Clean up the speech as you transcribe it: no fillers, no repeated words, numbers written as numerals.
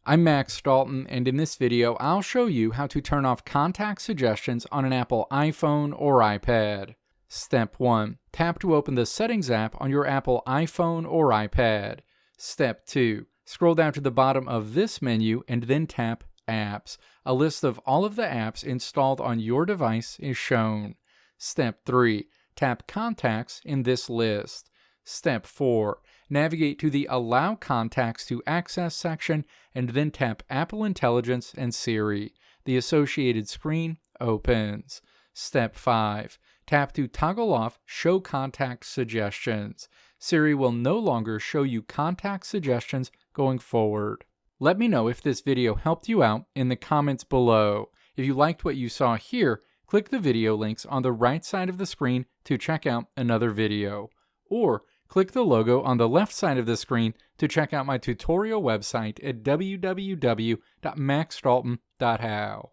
I'm Max Dalton, and in this video I'll show you how to turn off contact suggestions on an Apple iPhone or iPad. Step 1. Tap to open the Settings app on your Apple iPhone or iPad. Step 2. Scroll down to the bottom of this menu and then tap Apps. A list of all of the apps installed on your device is shown. Step 3. Tap Contacts in this list. Step 4. Navigate to the Allow Contacts to Access section and then tap Apple Intelligence and Siri. The associated screen opens. Step 5. Tap to toggle off Show Contact Suggestions. Siri will no longer show you contact suggestions going forward. Let me know if this video helped you out in the comments below. If you liked what you saw here, click the video links on the right side of the screen to check out another video. Or click the logo on the left side of the screen to check out my tutorial website at www.maxdalton.how.